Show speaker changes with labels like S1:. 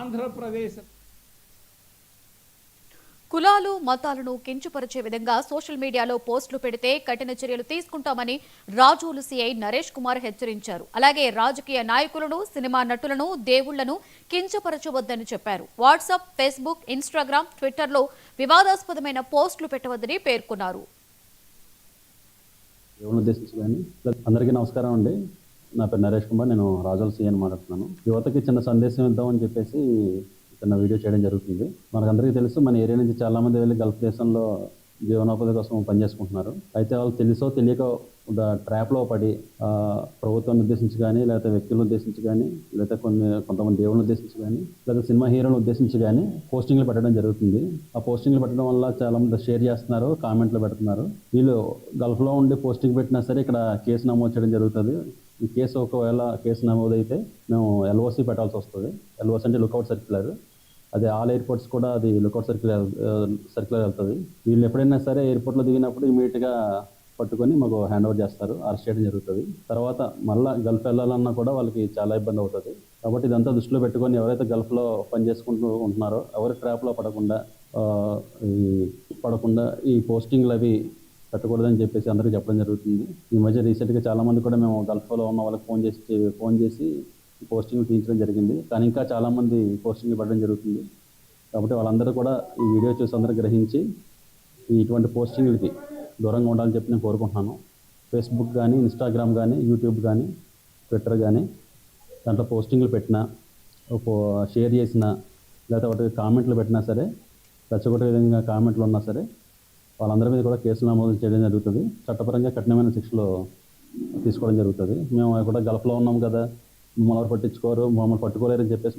S1: ఆంధ్రప్రదేశ్
S2: కులాలు మతాలను కించపరిచే విధంగా సోషల్ మీడియాలో పోస్టులు పెడితే కఠిన చర్యలు తీసుకుంటామని రాజోలు సీఐ నరేష్ కుమార్ హెచ్చరించారు. అలాగే రాజకీయ నాయకులను, సినిమా నటులను, దేవుళ్లను కించపరచవద్దని చెప్పారు. వాట్సాప్, ఫేస్బుక్, ఇన్స్టాగ్రామ్, ట్విట్టర్లో వివాదాస్పదమైన పోస్టులు పెట్టవద్దని పేర్కొన్నారు.
S3: అందరికీ నమస్కారం అండి. నా పేరు నరేష్ కుమార్. నేను రాజోలు సీఐ అని మాట్లాడుతున్నాను. యువతకి చిన్న సందేశం ఇద్దామని చెప్పేసి చిన్న వీడియో చేయడం జరుగుతుంది. మనకందరికీ తెలుసు, మన ఏరియా నుంచి చాలా మంది వెళ్ళి గల్ఫ్ దేశంలో జీవనోపాధి కోసం పనిచేసుకుంటున్నారు. అయితే వాళ్ళు తెలుసో తెలియక ట్రాప్లో పడి ప్రభుత్వాన్ని ఉద్దేశించి కానీ, లేకపోతే వ్యక్తులను ఉద్దేశించి కానీ, లేకపోతే కొంతమంది దేవుళ్ళని ఉద్దేశించి కానీ, లేకపోతే సినిమా హీరోలను ఉద్దేశించి కానీ పోస్టింగ్లు పెట్టడం జరుగుతుంది. ఆ పోస్టింగ్లు పెట్టడం వల్ల చాలా మంది షేర్ చేస్తున్నారు, కామెంట్లు పెడుతున్నారు. వీళ్ళు గల్ఫ్లో ఉండి పోస్టింగ్ పెట్టినా సరే ఇక్కడ కేసు నమోదు చేయడం జరుగుతుంది. ఈ కేసు ఒకవేళ కేసు నమోదైతే మేము ఎల్ఓసి పెట్టాల్సి వస్తుంది. ఎల్ఓసి అంటే లుకౌట్ సర్క్యులర్. అదే ఆల్ ఎయిర్పోర్ట్స్ కూడా అది లుకౌట్ సర్క్యులర్ వెళ్తుంది. వీళ్ళు ఎప్పుడైనా సరే ఎయిర్పోర్ట్లో దిగినప్పుడు ఇమీడియట్గా పట్టుకొని మాకు హ్యాండ్ ఓవర్ చేస్తారు, అరెస్ట్ చేయడం జరుగుతుంది. తర్వాత మళ్ళీ గల్ఫ్ వెళ్ళాలన్నా కూడా వాళ్ళకి చాలా ఇబ్బంది అవుతుంది. కాబట్టి ఇదంతా దృష్టిలో పెట్టుకొని ఎవరైతే గల్ఫ్లో పని చేసుకుంటూ ఉంటున్నారో ఎవరి ట్రాప్లో పడకుండా ఈ పోస్టింగ్లు అవి పెట్టకూడదని చెప్పేసి అందరికీ చెప్పడం జరుగుతుంది. ఈ మధ్య రీసెంట్గా చాలామంది కూడా మేము గల్ఫ్లో ఉన్న వాళ్ళకి ఫోన్ చేసి పోస్టింగ్లు తీయించడం జరిగింది. కానీ ఇంకా చాలామంది పోస్టింగ్లు పెట్టడం జరుగుతుంది. కాబట్టి వాళ్ళందరూ కూడా ఈ వీడియో చూసి అందరూ గ్రహించి ఇటువంటి పోస్టింగ్లకి దూరంగా ఉండాలని చెప్పి నేను కోరుకుంటున్నాను. ఫేస్బుక్ కానీ, ఇన్స్టాగ్రామ్ కానీ, యూట్యూబ్ కానీ, ట్విట్టర్ కానీ దాంట్లో పోస్టింగ్లు పెట్టినా, షేర్ చేసినా, లేకపోతే ఒకటి కామెంట్లు పెట్టినా సరే, రెచ్చగొట్టే విధంగా కామెంట్లు ఉన్నా సరే వాళ్ళందరి మీద కూడా కేసులు నమోదు చేయడం జరుగుతుంది. చట్టపరంగా కఠినమైన శిక్షలు తీసుకోవడం జరుగుతుంది. మేము కూడా గల్ఫ్లో ఉన్నాం కదా, మమ్మల్ని పట్టించుకోరు, మమ్మల్ని పట్టుకోలేరని చెప్పేసి